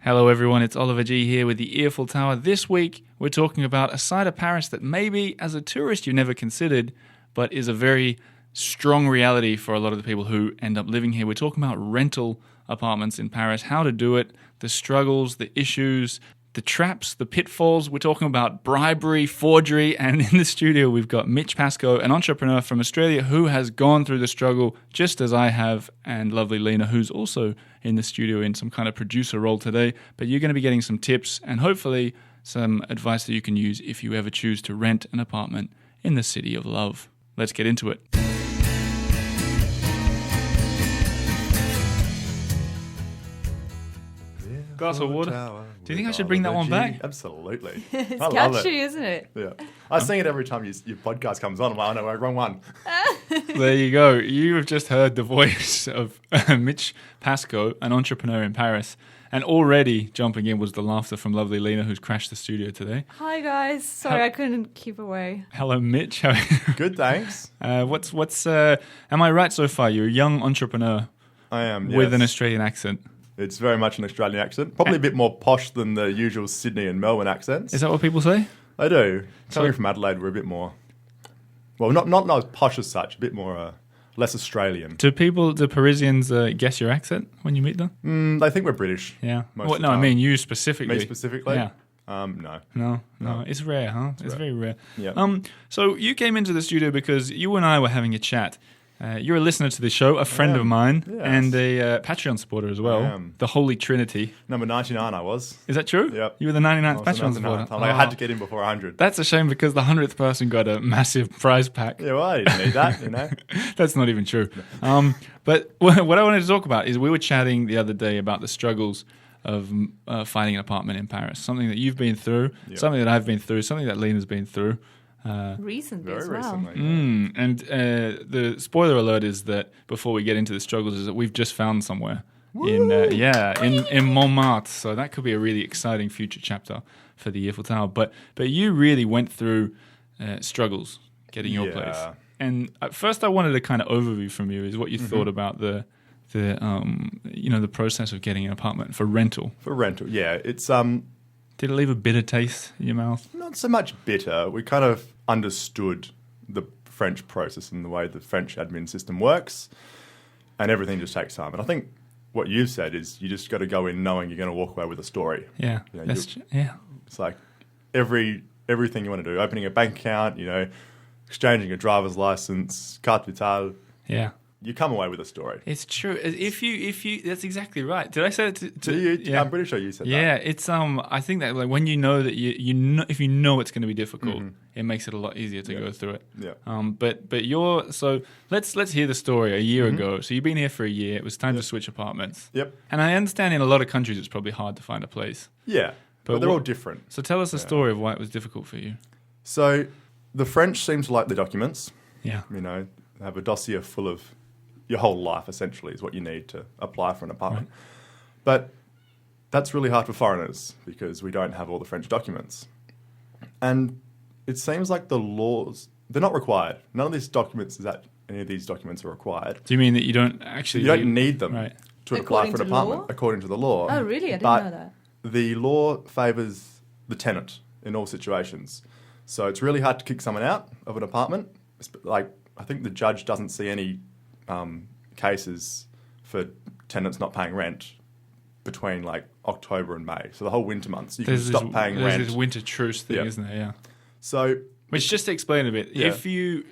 Hello everyone, it's Oliver G here with the Earful Tower. This week we're talking about a side of Paris that maybe as a tourist you've never considered, but is a very strong reality for a lot of the people who end up living here. We're talking about rental apartments in Paris, how to do it, the struggles, the issues, the traps, the pitfalls. We're talking about bribery, forgery, and in the studio we've got Mitch Pascoe, an entrepreneur from Australia who has gone through the struggle just as I have, and lovely Lena, who's also in the studio in some kind of producer role today. But you're going to be getting some tips and hopefully some advice that you can use if you ever choose to rent an apartment in the city of love. Let's get into it. Glass of water. Do you think I should bring that one back? Absolutely. It's catchy, isn't it? Yeah. I sing it every time your podcast comes on. I'm like, oh no, wrong one. There you go. You have just heard the voice of Mitch Pascoe, an entrepreneur in Paris. And already jumping in was the laughter from lovely Lena, who's crashed the studio today. Hi guys. Sorry, I couldn't keep away. Hello, Mitch. How are you? Good, thanks. Am I right so far? You're a young entrepreneur. I am, yes. With an Australian accent. It's very much an Australian accent. Probably a bit more posh than the usual Sydney and Melbourne accents. Is that what people say? I do. Coming from Adelaide, we're a bit more... Well, not as posh as such, a bit more... less Australian. Do Parisians guess your accent when you meet them? They think we're British. Yeah. Most of the I time. mean you specifically. Me specifically? Yeah. No. No. It's rare, huh? It's very rare. Yeah. So you came into the studio because you and I were having a chat. You're a listener to the show, a friend of mine, yes. and a Patreon supporter as well. I am. The Holy Trinity. Number 99 I was. Is that true? Yep. You were the 99th Patreon supporter. I had to get in before 100. That's a shame because the 100th person got a massive prize pack. Yeah, well, I didn't need that, you know. That's not even true. But what I wanted to talk about is we were chatting the other day about the struggles of finding an apartment in Paris. Something that you've been through, something that I've been through, something that Lena's been through. Recently Very as well. recently. And the spoiler alert is that before we get into the struggles is that we've just found somewhere in Montmartre. So that could be a really exciting future chapter for the Earful Tower. But you really went through struggles getting your place. And at first I wanted a kind of overview from you is what you thought about the process of getting an apartment for rental. For rental, yeah. It's Did it leave a bitter taste in your mouth? not so much bitter. We kind of understood the French process and the way the French admin system works, and everything just takes time. And I think what you've said is you just got to go in knowing you're going to walk away with a story. Yeah. You know, it's like everything you want to do, opening a bank account, exchanging a driver's license, carte vitale. Yeah. You come away with a story. It's true. If you, that's exactly right. Did I say it to You? yeah. I'm pretty sure you said that. Yeah, it's I think that like when you know that you know, if you know it's going to be difficult, it makes it a lot easier to go through it. Yeah. But you're so let's hear the story a year ago. So you've been here for a year. It was time to switch apartments. Yep. And I understand in a lot of countries it's probably hard to find a place. Yeah. But they're all different. So tell us the story of why it was difficult for you. So the French seem to like the documents. Yeah. They have a dossier full of your whole life, essentially, is what you need to apply for an apartment. Right. But that's really hard for foreigners because we don't have all the French documents. And it seems like the laws, they're not required. None of these documents any of these documents are required. Do you mean that you don't actually... You don't need them to apply for an apartment, law? according to the law. Oh, really? I didn't know that. The law favours the tenant in all situations. So it's really hard to kick someone out of an apartment. Like, I think the judge doesn't see any cases for tenants not paying rent between like October and May. So the whole winter months, you can stop paying rent. There's this winter truce thing, isn't there? Yeah. So, which just to explain a bit, if you,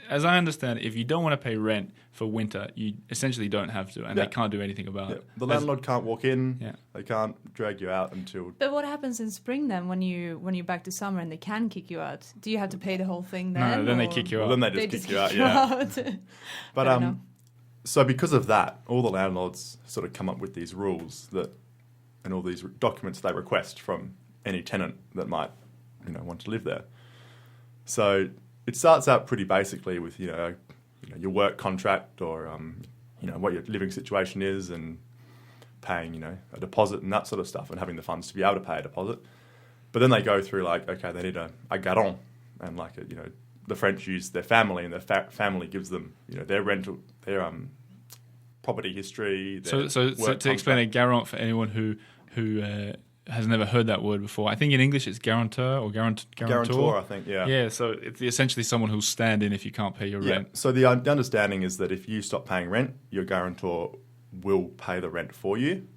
as I understand it, if you don't want to pay rent for winter, you essentially don't have to, and they can't do anything about it. The landlord can't walk in. They can't drag you out until. But what happens in spring then when you're back to summer and they can kick you out? Do you have to pay the whole thing then? No, then they kick you out. Well, then they just kick you out. Yeah. But so because of that, all the landlords sort of come up with these rules and all these documents they request from any tenant that might, want to live there. So it starts out pretty basically with your work contract or what your living situation is and paying a deposit and that sort of stuff and having the funds to be able to pay a deposit. But then they go through they need a garant and the French use their family and their family gives them their rental, their property history. So to explain a garant for anyone who who has never heard that word before. I think in English it's guarantor or guarantor. Guarantor, I think, yeah. Yeah, so it's essentially someone who'll stand in if you can't pay your rent. So the understanding is that if you stop paying rent, your guarantor will pay the rent for you.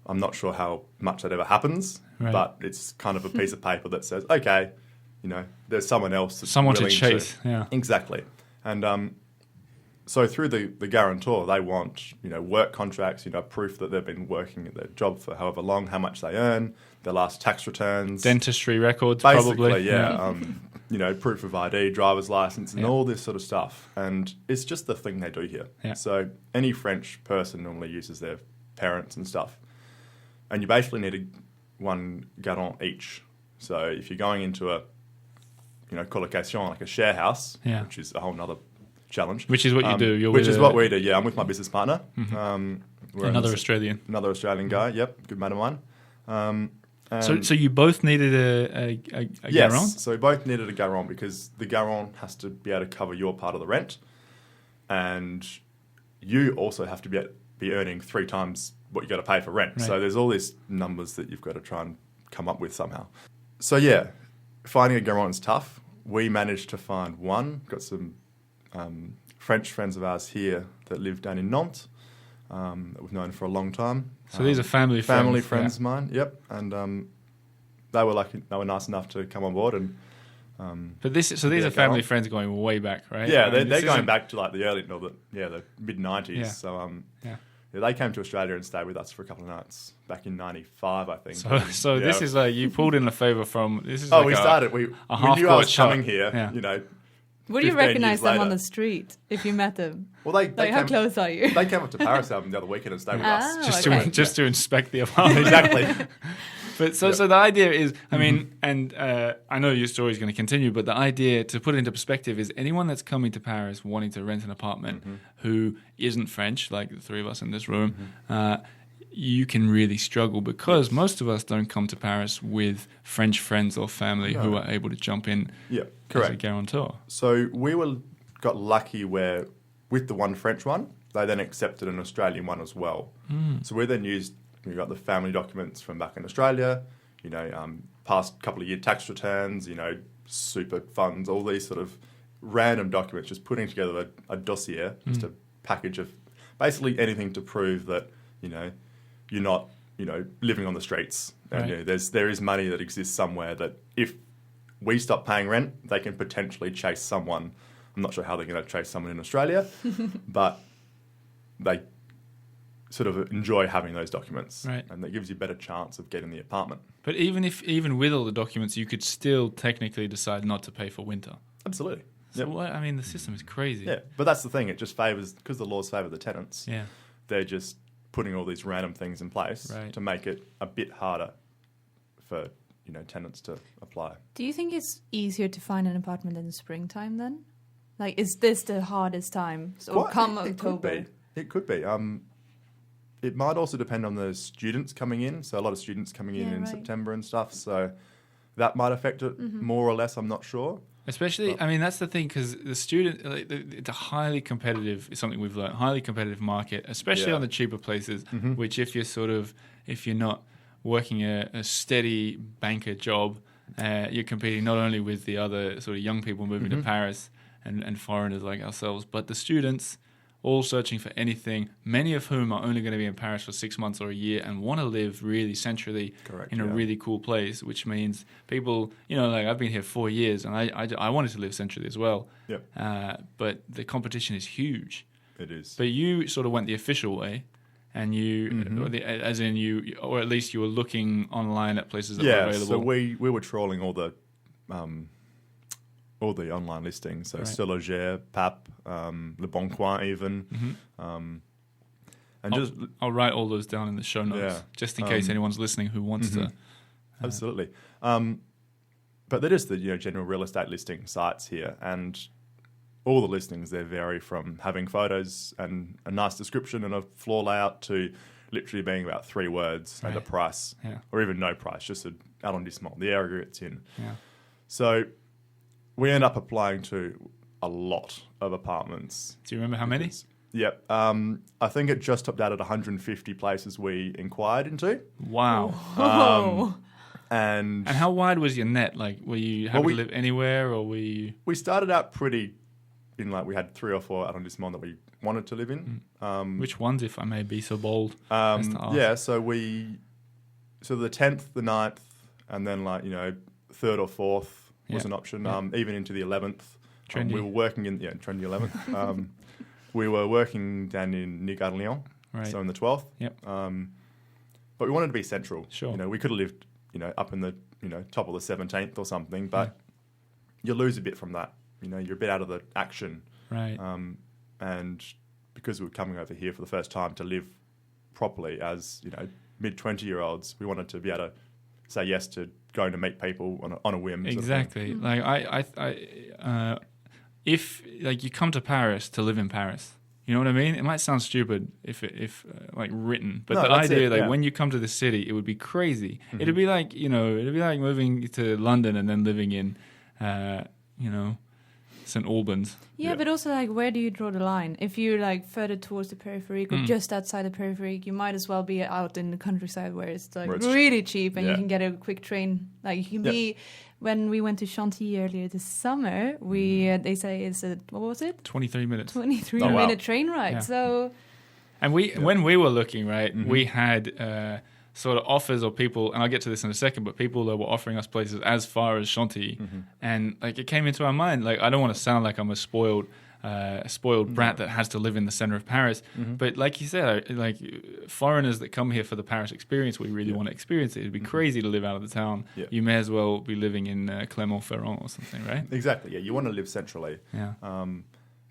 I'm not sure how much that ever happens, but it's kind of a piece of paper that says, okay, there's someone else that's someone to willing chase. Yeah, exactly. And so through the guarantor, they want work contracts, proof that they've been working at their job for however long, how much they earn, their last tax returns, dentistry records, basically, probably. Yeah. Proof of ID, driver's license, and all this sort of stuff. And it's just the thing they do here. Yeah. So any French person normally uses their parents and stuff, and you basically need one garant each. So if you're going into a colocation, like a share house, which is a whole nother challenge. Which is what you do. Which is what we do, yeah. I'm with my business partner. Mm-hmm. Another Australian. Another Australian guy, yep. Good mate of mine. So you both needed a garant? Yes, so we both needed a garant because the garant has to be able to cover your part of the rent, and you also have to be earning 3 times what you got to pay for rent. Right. So there's all these numbers that you've got to try and come up with somehow. So yeah, finding a garant is tough. We managed to find one. Got some French friends of ours here that live down in Nantes that we've known for a long time. So these are family friends of mine. Yep, and they were nice enough to come on board. And but these are family friends going way back, right? Yeah, they're going back to like the mid 90s. Yeah. So they came to Australia and stayed with us for a couple of nights back in '95, I think. So this is like you pulled in a favour from this is. Oh, like we started. We knew I was coming here. Yeah. Would you recognize them on the street if you met them? Well, they how close are you? They came up to Paris the other weekend and stayed with us. Just to inspect the apartment. Exactly. But so the idea is, I mean, and I know your story is going to continue, but the idea, to put it into perspective, is anyone that's coming to Paris wanting to rent an apartment who isn't French, like the 3 of us in this room, you can really struggle because most of us don't come to Paris with French friends or family who are able to jump in as a guarantor. So we got lucky where with the one French one, they then accepted an Australian one as well. So we then we got the family documents from back in Australia, past couple of year tax returns, super funds, all these sort of random documents, just putting together a dossier, just a package of basically anything to prove that, you're not, living on the streets. And there is money that exists somewhere that if we stop paying rent, they can potentially chase someone. I'm not sure how they're going to chase someone in Australia, but they sort of enjoy having those documents, and that gives you a better chance of getting the apartment. But even with all the documents, you could still technically decide not to pay for winter. Absolutely. So the system is crazy. Yeah, but that's the thing. It just favours, because the laws favour the tenants. Yeah, they're just putting all these random things in place to make it a bit harder for tenants to apply. Do you think it's easier to find an apartment in the springtime then? Like, is this the hardest time? Or come October? It could be. It might also depend on the students coming in. So a lot of students coming in September and stuff. So that might affect it more or less. I'm not sure. Especially, that's the thing, because the student, it's a highly competitive, it's something we've learned, highly competitive market, especially on the cheaper places, which if you're not working a steady banker job, you're competing not only with the other sort of young people moving to Paris and foreigners like ourselves, but the students all searching for anything, many of whom are only going to be in Paris for 6 months or a year and want to live really centrally in a really cool place, which means people, I've been here 4 years and I wanted to live centrally as well. Yep. But the competition is huge. It is. But you sort of went the official way, and or at least you were looking online at places that were available. Yeah, so we were trawling all the online listings, so Stylogère, PAP, Le Bon Coin even. I'll write all those down in the show notes, just in case anyone's listening who wants to. Absolutely. But they're just the general real estate listing sites here, and all the listings there vary from having photos and a nice description and a floor layout to literally being about 3 words and a price, or even no price, just an arrondissement, the area it's in. Yeah. So we end up applying to a lot of apartments. Do you remember how many? Yep. I think it just topped out at 150 places we inquired into. Wow. Oh. And how wide was your net? Like, were you happy to live anywhere, or were you? we started out pretty in we had 3 or 4 arrondissements that we wanted to live in. Which ones, if I may be so bold? As to ask? Yeah, so the 10th, the 9th, and then 3rd or 4th was an option. Even into the 11th. Trendy. We were working in trendy 11th. We were working down in near Garleon, Right. so in the 12th. Yep. But we wanted to be central. Sure. We could have lived up in the top of the 17th or something, but you lose a bit from that. You're a bit out of the action. Right. And because we were coming over here for the first time to live properly as mid-20-year-olds, we wanted to be able to say yes to going to meet people on a whim. Exactly. Like if you come to Paris to live in Paris, you know what I mean? It might sound stupid if written, but the idea when you come to the city, it would be crazy. Mm-hmm. It'd be like moving to London and then living in St. Albans. Yeah, but also where do you draw the line? If you're further towards the periphery or just outside the periphery, you might as well be out in the countryside where it's really cheap and you can get a quick train. You can be. When we went to Chantilly earlier this summer, they say it's what was it? 23 minutes. 23-minute train ride. Yeah. So, and when we were looking, right, we had sort of offers or people, and I'll get to this in a second, but people that were offering us places as far as Chantilly, and it came into our mind. I don't want to sound like I'm a spoiled brat that has to live in the center of Paris. But like you said, foreigners that come here for the Paris experience, we really want to experience it. It'd be crazy to live out of the town. Yeah. You may as well be living in Clermont-Ferrand or something, right? Exactly. Yeah, you want to live centrally. Yeah.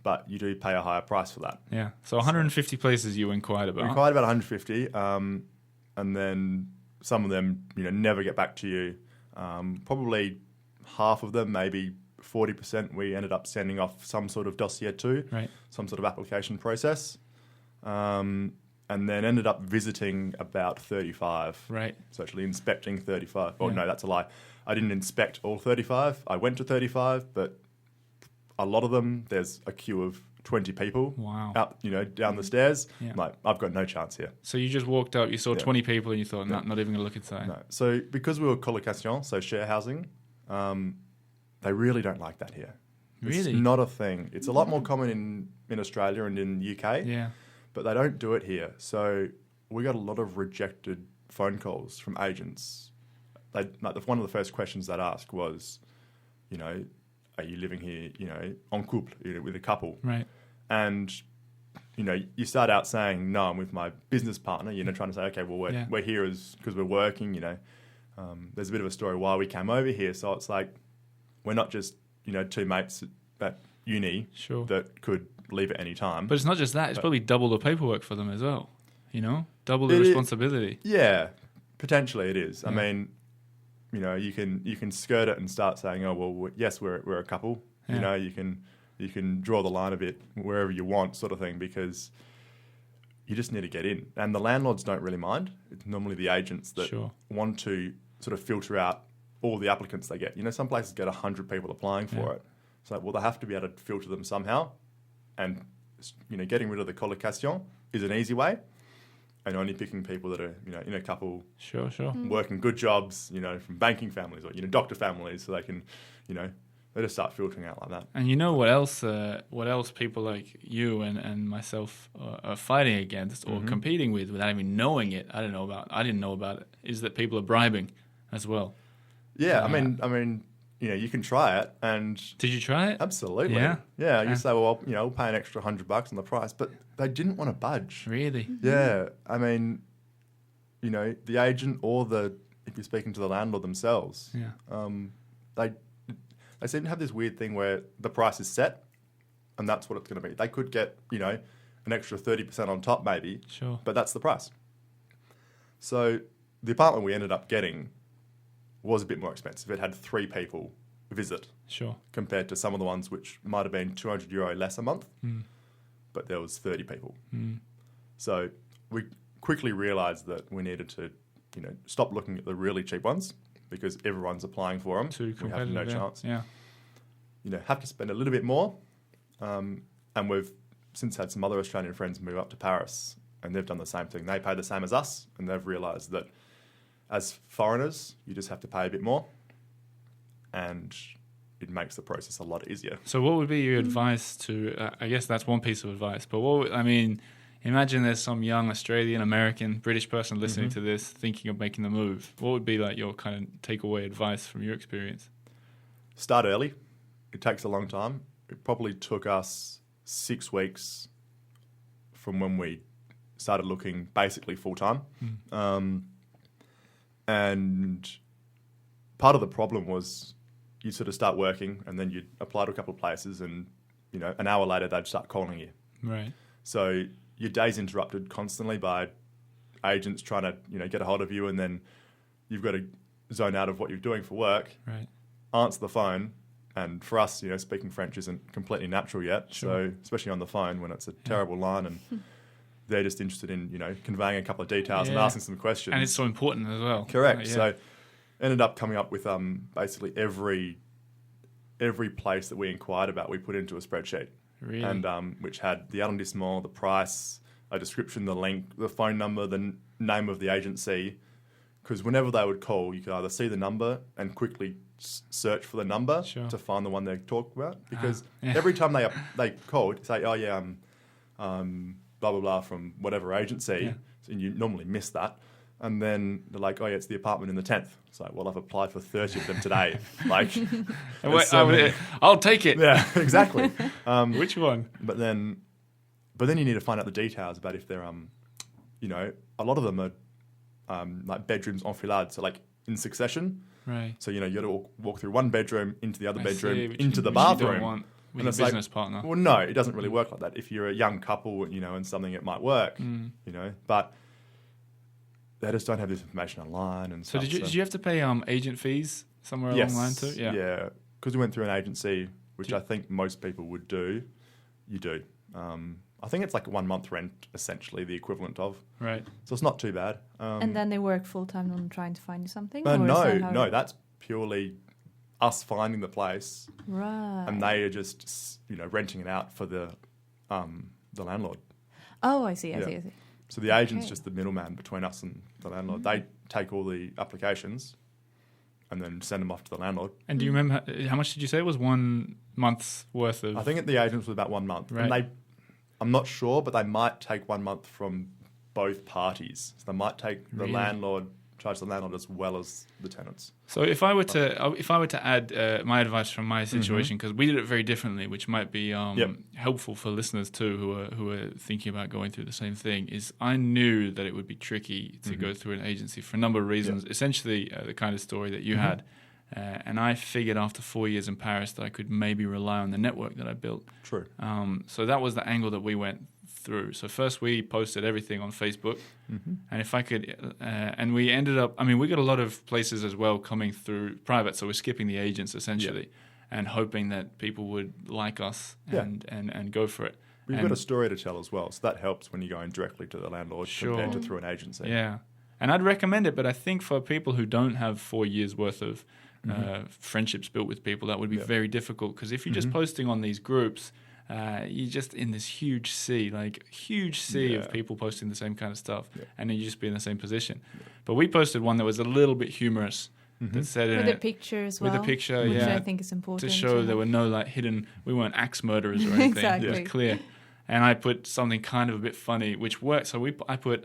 But you do pay a higher price for that. Yeah. So 150 places you inquired about. We inquired about 150, and then some of them, never get back to you. Probably half of them, maybe 40%, we ended up sending off some sort of dossier to, some sort of application process, and then ended up visiting about 35. Right. So actually inspecting 35. Oh, no, that's a lie. I didn't inspect all 35. I went to 35, but a lot of them, there's a queue of 20 people out, down the stairs. Yeah. I've got no chance here. So you just walked up, you saw 20 people, and you thought, not even going to look inside. No. So because we were colocation, so share housing, they really don't like that here. Really? It's not a thing. It's a lot more common in Australia and in the UK. Yeah. But they don't do it here. So we got a lot of rejected phone calls from agents. One of the first questions they'd ask was, are you living here, en couple, with a couple? Right. And, you start out saying, no, I'm with my business partner, trying to say, okay, well, we're here because we're working, There's a bit of a story why we came over here. So it's we're not just, two mates at uni that could leave at any time. But it's not just that. It's probably double the paperwork for them as well, Double the responsibility. Yeah, potentially it is. Yeah. I mean, you can skirt it and start saying, oh, well, yes, we're a couple. Yeah. You can draw the line a bit wherever you want, sort of thing, because you just need to get in. And the landlords don't really mind. It's normally the agents that want to sort of filter out all the applicants they get. Some places get 100 people applying for it. So, they have to be able to filter them somehow. And, getting rid of the colocation is an easy way. And only picking people that are, in a couple, working good jobs, from banking families or, doctor families, so they can, they just start filtering out like that. And what else people like you and myself are fighting against or competing with without even knowing it, I didn't know about it, is that people are bribing as well. Yeah, I mean, you can try it. And did you try it? Absolutely. Yeah. You say, well, we'll pay an extra $100 on the price, but they didn't want to budge. Really? Yeah. I mean, the agent or if you're speaking to the landlord themselves, they seem to have this weird thing where the price is set, and that's what it's going to be. They could get, an extra 30% on top, maybe. Sure. But that's the price. So the apartment we ended up getting was a bit more expensive. It had 3 people visit. Sure. Compared to some of the ones which might have been €200 less a month, but there was 30 people. So we quickly realised that we needed to, stop looking at the really cheap ones because everyone's applying for them. Too competitive. We have no chance. Yeah. Have to spend a little bit more, and we've since had some other Australian friends move up to Paris, and they've done the same thing. They pay the same as us, and they've realised that as foreigners, you just have to pay a bit more, and it makes the process a lot easier. So what would be your advice to, I guess that's one piece of advice, but imagine there's some young Australian, American, British person listening to this thinking of making the move. What would be like your kind of takeaway advice from your experience? Start early. It takes a long time. It probably took us 6 weeks from when we started looking basically full-time. And part of the problem was you sort of start working and then you'd apply to a couple of places and, an hour later they'd start calling you. Right. So your day's interrupted constantly by agents trying to, get a hold of you, and then you've got to zone out of what you're doing for work, right, answer the phone. And for us, speaking French isn't completely natural yet. Sure. So especially on the phone when it's a terrible line and they're just interested in, conveying a couple of details and asking some questions. And it's so important as well. Correct. So ended up coming up with basically every place that we inquired about, we put into a spreadsheet. Really? And which had the arrondissement, the price, a description, the link, the phone number, the name of the agency. Because whenever they would call, you could either see the number and quickly search for the number to find the one they're talking about. Because every time they called, say, blah, blah, blah from whatever agency, and you normally miss that. And then they're like, it's the apartment in the 10th. It's like, well, I've applied for 30 of them today. I'll take it. Yeah, exactly. Which one? But then you need to find out the details about if they're, a lot of them are like bedrooms enfilade, so like in succession. Right. So, you got to walk through one bedroom, into the other bedroom, into the which bathroom. You don't want with a business partner. Well, no, it doesn't really work like that. If you're a young couple, and something, it might work, but they just don't have this information online and stuff. Did you have to pay agent fees somewhere along the line too? Yeah. Because we went through an agency, which I think most people would do. You do. I think it's like 1 month rent, essentially, the equivalent of. Right. So it's not too bad. And then they work full-time on trying to find you something? No, that's purely us finding the place. Right. And they are just, renting it out for the landlord. Oh, I see. So the agent's just the middleman between us and the landlord. They take all the applications and then send them off to the landlord. And do you remember, how much did you say it was? 1 month's worth of... I think the agents was about 1 month. Right. And I'm not sure, but they might take 1 month from both parties. So they might take the landlord, charge the landlord as well as the tenants. So if I were to add my advice from my situation, because we did it very differently, which might be helpful for listeners too who are thinking about going through the same thing, is I knew that it would be tricky to go through an agency for a number of reasons. Essentially, the kind of story that you had. And I figured after 4 years in Paris that I could maybe rely on the network that I built. True. So that was the angle that we went through. So first we posted everything on Facebook. And if I could, and we ended up, we got a lot of places as well coming through private. So we're skipping the agents essentially and hoping that people would like us and go for it. We've got a story to tell as well. So that helps when you're going directly to the landlord compared to through an agency. Yeah. And I'd recommend it, but I think for people who don't have 4 years worth of friendships built with people, that would be very difficult, because if you're just posting on these groups, you're just in this huge sea of people posting the same kind of stuff, and then you just be in the same position. But we posted one that was a little bit humorous, that said with a picture as well, with a picture, which I think is important to show there were no hidden. We weren't axe murderers or anything. Exactly. It was clear. And I put something kind of a bit funny, which worked. So I put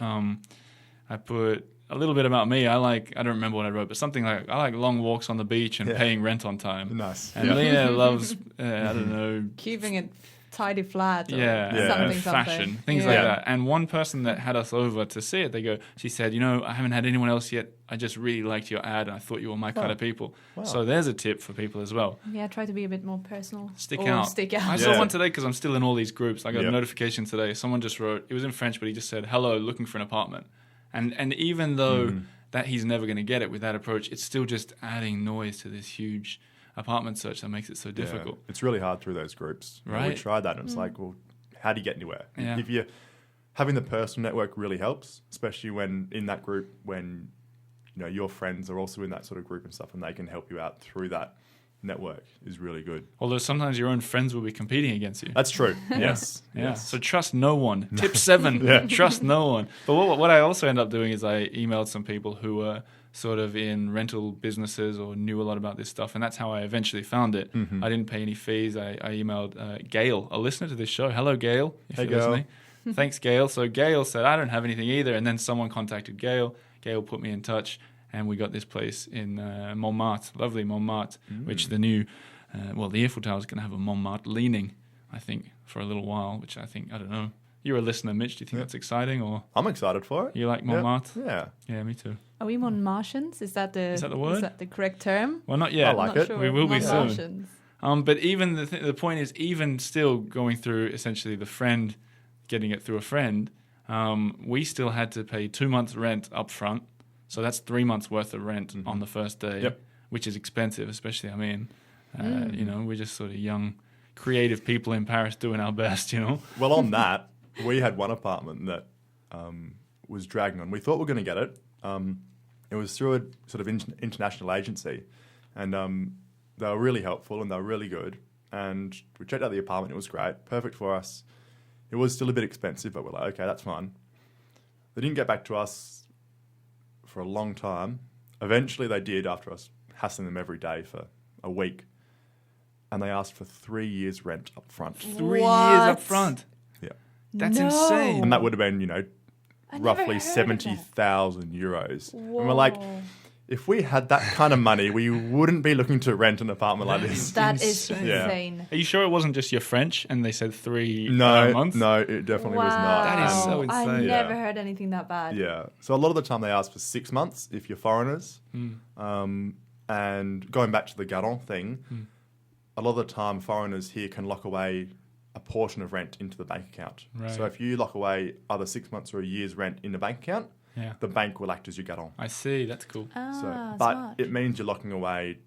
a little bit about me. I don't remember what I wrote, but something like, I like long walks on the beach and paying rent on time. Nice. And Lena loves, I don't know, keeping it tidy flat or and fashion, something. Things like that. And one person that had us over to see it, she said, I haven't had anyone else yet. I just really liked your ad and I thought you were my kind of people. Wow. So there's a tip for people as well. Yeah, try to be a bit more personal. Stick out. I saw one today because I'm still in all these groups. I got a notification today. Someone just wrote, it was in French, but he just said, hello, looking for an apartment. And even though that he's never going to get it with that approach, it's still just adding noise to this huge apartment search that makes it so difficult. It's really hard through those groups. Right. We tried that and it's like, well, how do you get anywhere? Yeah. If you're having the personal network really helps, especially when in that group, when your friends are also in that sort of group and stuff, and they can help you out through that network is really good. Although sometimes your own friends will be competing against you. That's true. Yes. Yeah. So trust no one. Tip 7, trust no one. But what I also end up doing is I emailed some people who were sort of in rental businesses or knew a lot about this stuff, and that's how I eventually found it. Mm-hmm. I didn't pay any fees. I emailed Gail, a listener to this show. Hello, Gail, if you're listening. Thanks, Gail. So Gail said, I don't have anything either, and then someone contacted Gail. Gail put me in touch, and we got this place in Montmartre, lovely Montmartre, which the new, the Earful Tower is going to have a Montmartre leaning, I think, for a little while, which I don't know. You're a listener, Mitch. Do you think that's exciting? Or I'm excited for it. You like Montmartre? Yeah. Yeah, me too. Are we Montmartians? Is that the word? Is that the correct term? Well, not yet. I like it. Sure. We will be soon. But even the point is, even still going through essentially the friend, getting it through a friend, we still had to pay 2 months rent up front. So that's 3 months worth of rent on the first day, which is expensive, especially, we're just sort of young, creative people in Paris doing our best, Well, on that, we had one apartment that was dragging on. We thought we were going to get it. It was through a sort of international agency, and they were really helpful and they were really good. And we checked out the apartment. It was great, perfect for us. It was still a bit expensive, but we're like, okay, that's fine. They didn't get back to us for a long time. Eventually they did, after us hassling them every day for a week. And they asked for 3 years rent up front. 3 years up front? Yeah. That's insane. And that would have been, roughly 70,000 euros. Whoa. And we're like, if we had that kind of money, we wouldn't be looking to rent an apartment like this. That is insane. Are you sure it wasn't just your French and they said 3 months? No, it definitely was not. That is so insane. I never heard anything that bad. Yeah. So a lot of the time they ask for 6 months if you're foreigners. And going back to the Garon thing, a lot of the time foreigners here can lock away a portion of rent into the bank account. Right. So if you lock away either 6 months or a year's rent in the bank account, the bank will act as your Garon. I see. That's cool. But smart. it means you're locking away,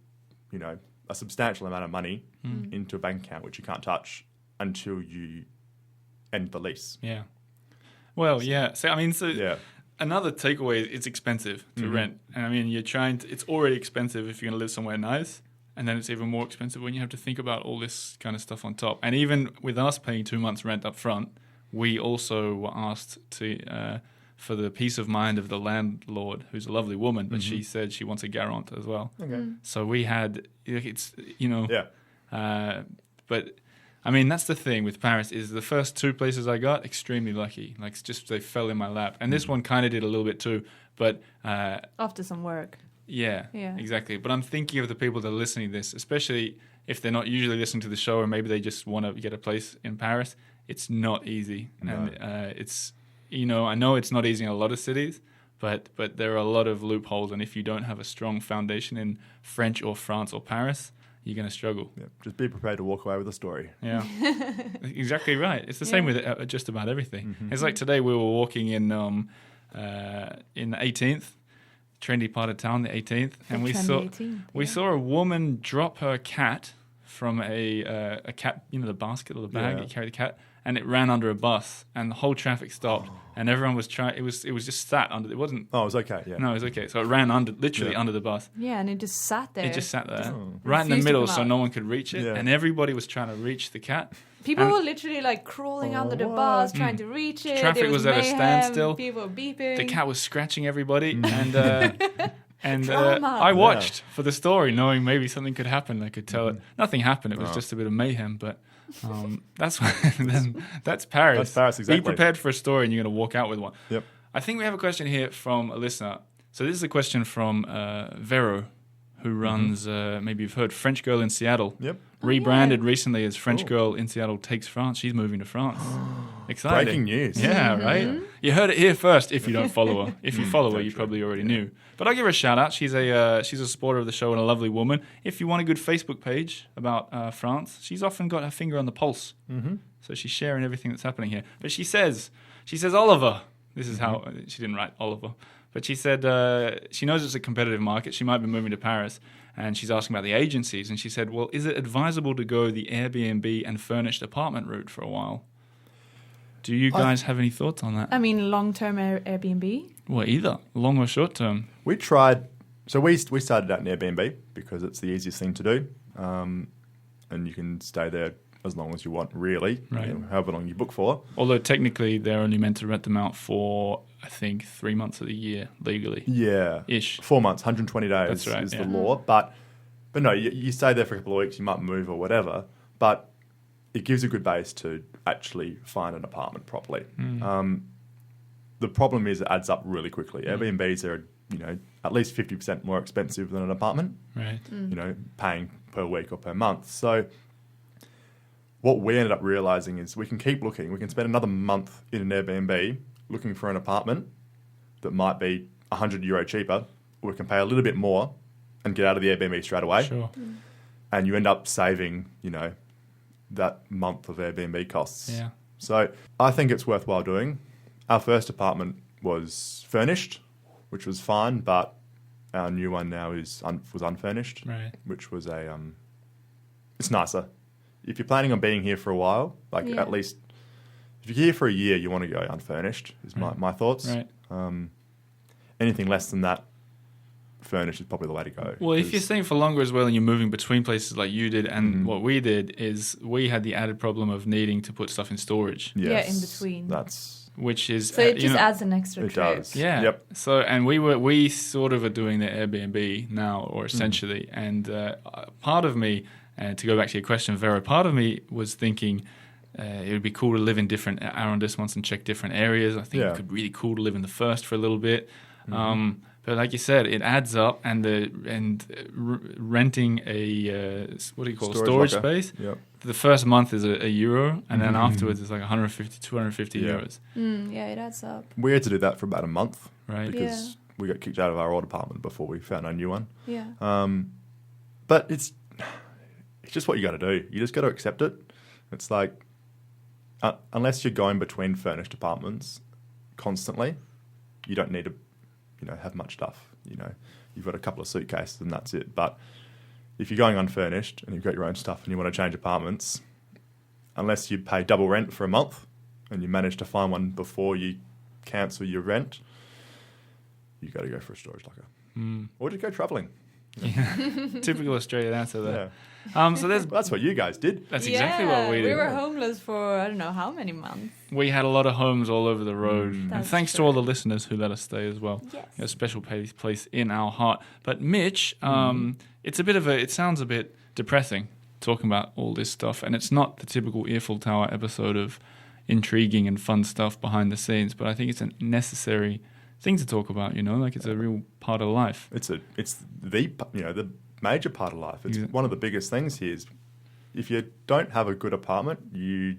a substantial amount of money into a bank account, which you can't touch until you end the lease. Yeah. Well, yeah. So, another takeaway is it's expensive to rent. And it's already expensive if you're going to live somewhere nice. And then it's even more expensive when you have to think about all this kind of stuff on top. And even with us paying 2 months rent up front, we also were asked to... for the peace of mind of the landlord, who's a lovely woman, but she said she wants a garant as well. Okay. So we had, but that's the thing with Paris is the first 2 places I got, extremely lucky. Like it's just, they fell in my lap. And this one kind of did a little bit too, but... after some work. Yeah, exactly. But I'm thinking of the people that are listening to this, especially if they're not usually listening to the show or maybe they just want to get a place in Paris. It's not easy. No. And it's... I know it's not easy in a lot of cities, but there are a lot of loopholes, and if you don't have a strong foundation in French or France or Paris, you're going to struggle. Yeah, just be prepared to walk away with a story. Yeah, exactly right. It's the same with just about everything. It's like today we were walking in the 18th, trendy part of town, the 18th, and we saw a woman drop her cat from a cat, the basket or the bag you carry the cat. And it ran under a bus, and the whole traffic stopped, and everyone was trying. It was just sat under. It wasn't. Oh, it was okay. Yeah. No, it was okay. So it ran under the bus. Yeah, and it just sat there. Right in the middle, so no one could reach it, and everybody was trying to reach the cat. People were literally crawling under the bus, trying to reach it. Traffic was at a standstill. People were beeping. The cat was scratching everybody, and I watched for the story, knowing maybe something could happen. I could tell it. Nothing happened. It was just a bit of mayhem, but. That's Paris. That's Paris, exactly. Be prepared for a story and you're going to walk out with one. Yep. I think we have a question here from a listener. So this is a question from Vero, who runs, maybe you've heard, French Girl in Seattle. Yep. Rebranded recently as French Girl in Seattle Takes France. She's moving to France. Exciting. Breaking news. Yeah, right? You heard it here first if you don't follow her. If you follow her, you probably already knew. But I'll give her a shout out. She's a supporter of the show and a lovely woman. If you want a good Facebook page about France, she's often got her finger on the pulse. So she's sharing everything that's happening here. But she says Oliver. This is how she didn't write Oliver. But she said she knows it's a competitive market. She might be moving to Paris. And she's asking about the agencies. And she said, well, is it advisable to go the Airbnb and furnished apartment route for a while? Do you guys have any thoughts on that? Long-term Airbnb? Well, either. Long or short-term. We tried... So we started out in Airbnb because it's the easiest thing to do. and you can stay there as long as you want, really, Right. however long you book for. Although technically they're only meant to rent them out for, I think, 3 months of the year legally. Yeah. Ish. 4 months, 120 days That's right, is yeah. the law. But no, you stay there for a couple of weeks, you might move or whatever, but it gives a good base to actually find an apartment properly. The problem is it adds up really quickly. Airbnbs are, at least 50% more expensive than an apartment, Right. paying per week or per month. So what we ended up realizing is we can keep looking. We can spend another month in an Airbnb looking for an apartment that might be €100 cheaper. We can pay a little bit more and get out of the Airbnb straight away. Sure. And you end up saving, that month of Airbnb costs. Yeah. So I think it's worthwhile doing. Our first apartment was furnished, which was fine, but our new one now was unfurnished, Right. which was it's nicer. If you're planning on being here for a while, at least if you're here for a year, you want to go unfurnished, is my thoughts. Right. Anything less than that, furnished is probably the way to go. Well, if you're staying for longer as well and you're moving between places like you did, and what we did is we had the added problem of needing to put stuff in storage, Yeah, in between. which is So it just adds an extra it trip. does. Yeah. Yep. So, and we sort of are doing the Airbnb now, or essentially, and part of me, to go back to your question, Vero, part of me was thinking it would be cool to live in different arrondissements and check different areas. I think it could be really cool to live in the first for a little bit. But like you said, it adds up, and renting a storage space. Yep. The first month is a euro, and then afterwards it's like 150, 250 euros. Yeah, it adds up. We had to do that for about a month, Right. because we got kicked out of our old apartment before we found our new one. Yeah. But it's just what you got to do. You just got to accept it. It's like, unless you're going between furnished apartments constantly, you don't need to, have much stuff. You've got a couple of suitcases and that's it. But if you're going unfurnished and you've got your own stuff and you want to change apartments, unless you pay double rent for a month and you manage to find one before you cancel your rent, you got to go for a storage locker. Or just go travelling. Yeah. Typical Australian answer there. Yeah. So there's Well, that's what you guys did. that's exactly what we We did. were homeless for I don't know how many months. We had a lot of homes all over the road, and That's thanks to true. all the listeners who let us stay as well. Yes. A special place in our heart. But Mitch, it sounds a bit depressing talking about all this stuff, and it's not the typical Earful Tower episode of intriguing and fun stuff behind the scenes, but I think it's a necessary thing to talk about, like it's a real part of life. It's the major part of life. It's one of the biggest things here is if you don't have a good apartment, you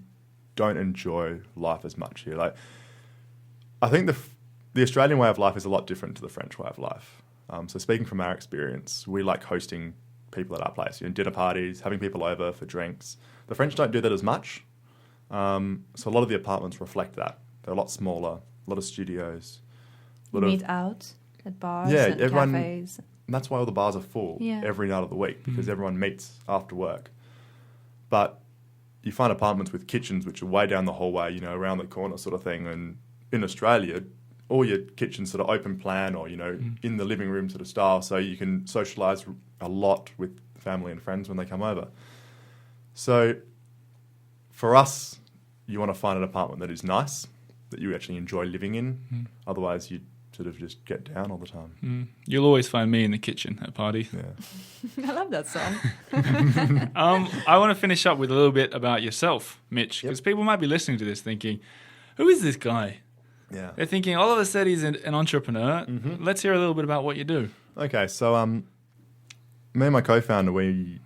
don't enjoy life as much here. Like, I think the Australian way of life is a lot different to the French way of life. So speaking from our experience, we like hosting people at our place, dinner parties, having people over for drinks. The French don't do that as much. So a lot of the apartments reflect that. They're a lot smaller, a lot of studios. Meet out at bars Yeah, and everyone- cafes. And that's why all the bars are full every night of the week, because everyone meets after work. But you find apartments with kitchens which are way down the hallway, around the corner sort of thing. And in Australia, all your kitchens sort of open plan or, in the living room sort of style, so you can socialise a lot with family and friends when they come over. So for us, you want to find an apartment that is nice, that you actually enjoy living in. Otherwise, you sort of just get down all the time. You'll always find me in the kitchen at parties. Yeah. I love that song. I want to finish up with a little bit about yourself, Mitch, because people might be listening to this thinking, who is this guy? Yeah. They're thinking, Oliver said he's an entrepreneur. Let's hear a little bit about what you do. Okay, so me and my co-founder, we,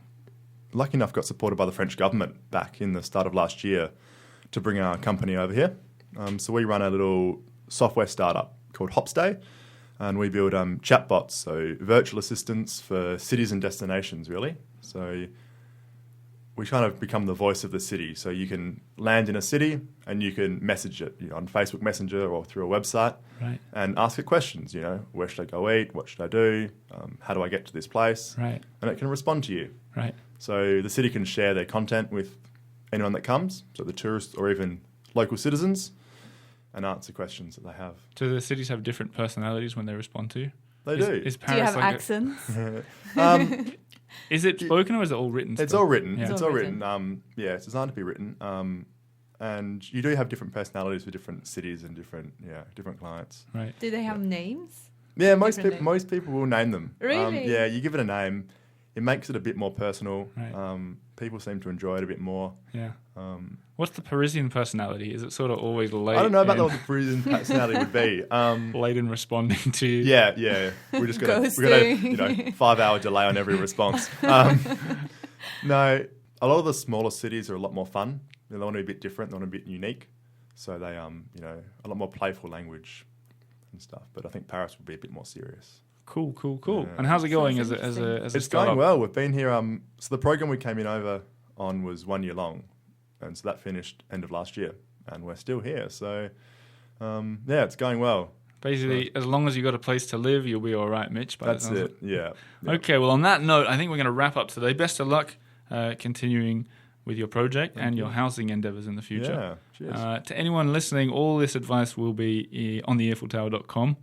lucky enough, got supported by the French government back in the start of last year to bring our company over here. So we run a little software startup called Hopstay, and we build chatbots, so virtual assistants for cities and destinations, really. So we kind of become the voice of the city. So you can land in a city and you can message it on Facebook Messenger or through a website, Right. and ask it questions, where should I go eat? What should I do? How do I get to this place? Right. And it can respond to you. Right. So the city can share their content with anyone that comes, so the tourists or even local citizens, and answer questions that they have. Do the cities have different personalities when they respond to you? They do. Is Do you Paris have like accents? Is it spoken or is it all written? It's all written. Yeah. It's all written. It's designed to be written. And you do have different personalities for different cities and different clients. Right. Do they have names? Yeah, most people will name them. Really? Yeah, you give it a name, it makes it a bit more personal. Right. People seem to enjoy it a bit more. Yeah. What's the Parisian personality? Is it sort of always late? I don't know about what the Parisian personality would be. Late in responding to you. Yeah. We got a 5-hour delay on every response. No, a lot of the smaller cities are a lot more fun. They want to be a bit different. They want to be a bit unique. So they, a lot more playful language and stuff. But I think Paris would be a bit more serious. Cool. Yeah. And how's it going as a It's startup? going well. We've been here. So the program we came in over on was 1 year long, and so that finished end of last year, and we're still here. So it's going well. Basically, as long as you got a place to live, you'll be all right, Mitch. That's it. Yeah. Okay. Well, on that note, I think we're going to wrap up today. Best of luck continuing with your project and your housing endeavours in the future. Yeah. Cheers. To anyone listening, all this advice will be on the earfultower.com.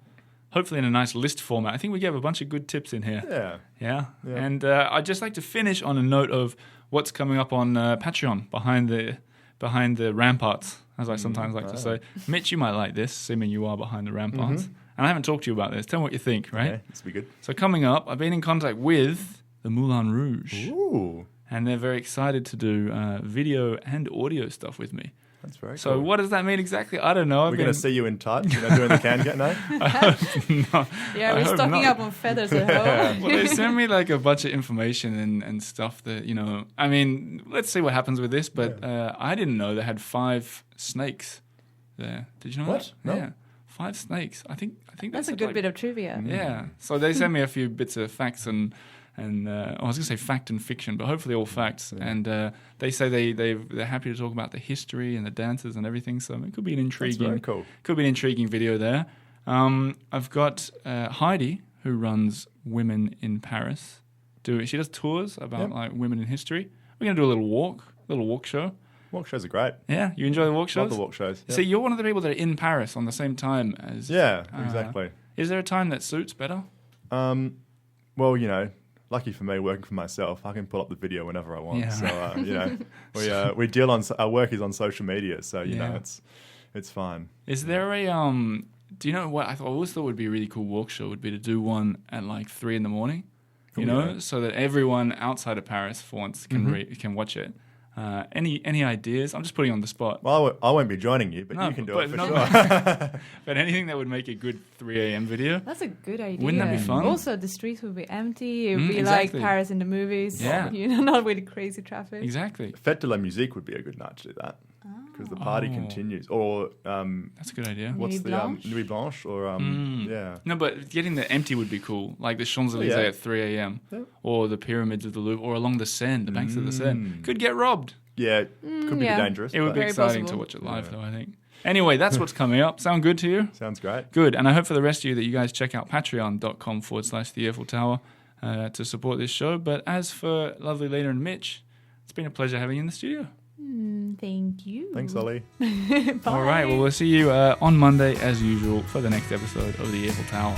Hopefully in a nice list format. I think we gave a bunch of good tips in here. Yeah. And I'd just like to finish on a note of what's coming up on Patreon behind the ramparts, as I sometimes like to say. Mitch, you might like this, assuming you are behind the ramparts. And I haven't talked to you about this. Tell me what you think, right? Okay, this will be good. So coming up, I've been in contact with the Moulin Rouge. Ooh. And they're very excited to do video and audio stuff with me. That's very cool. So what does that mean exactly? I don't know. We're going to see you in tights, doing the can get no? No. Yeah, we're stocking up on feathers at home. Well, they sent me like a bunch of information and stuff that, I mean, let's see what happens with this, but I didn't know they had 5 snakes there. Did you know what? that? No. Yeah. 5 snakes. I think that's a good bit of trivia. Yeah. So they sent me a few bits of facts and I was going to say fact and fiction, but hopefully all facts. Yeah. And they say they're happy to talk about the history and the dances and everything. So it could be an intriguing video there. I've got Heidi, who runs Women in Paris. She does tours about like women in history. We're going to do a little walk show. Walk shows are great. Yeah, you enjoy the walk shows? Love the walk shows. Yep. See, you're one of the people that are in Paris on the same time as... Yeah, exactly. Is there a time that suits better? Well, lucky for me, working for myself, I can pull up the video whenever I want. Yeah. So, we deal on... Our work is on social media, so, it's fine. Is there a... do you know what I always thought would be a really cool walk show would be to do one at like 3 a.m, so that everyone outside of Paris for once can watch it. Any ideas? I'm just putting you on the spot. Well, I won't be joining you, but you can do it for sure. But anything that would make a good 3 a.m. video. That's a good idea. Wouldn't that be fun? Also, the streets would be empty. It would be like Paris in the movies. Yeah. Not with crazy traffic. Exactly. Fête de la Musique would be a good night to do that. Because the party continues. Or that's a good idea. What's Nuit Blanche? Or No, but getting the empty would be cool. Like the Champs-Elysees at 3 a.m. Or the pyramids of the Louvre, or along the Seine, the banks of the Seine. Could get robbed. Yeah, could be dangerous. It would be exciting to watch it live, though, I think. Anyway, that's what's coming up. Sound good to you? Sounds great. Good. And I hope for the rest of you that you guys check out patreon.com/the Earful Tower to support this show. But as for lovely Lena and Mitch, it's been a pleasure having you in the studio. Thank you. Thanks, Ollie. Bye. All right. Well, we'll see you on Monday, as usual, for the next episode of the Earful Tower.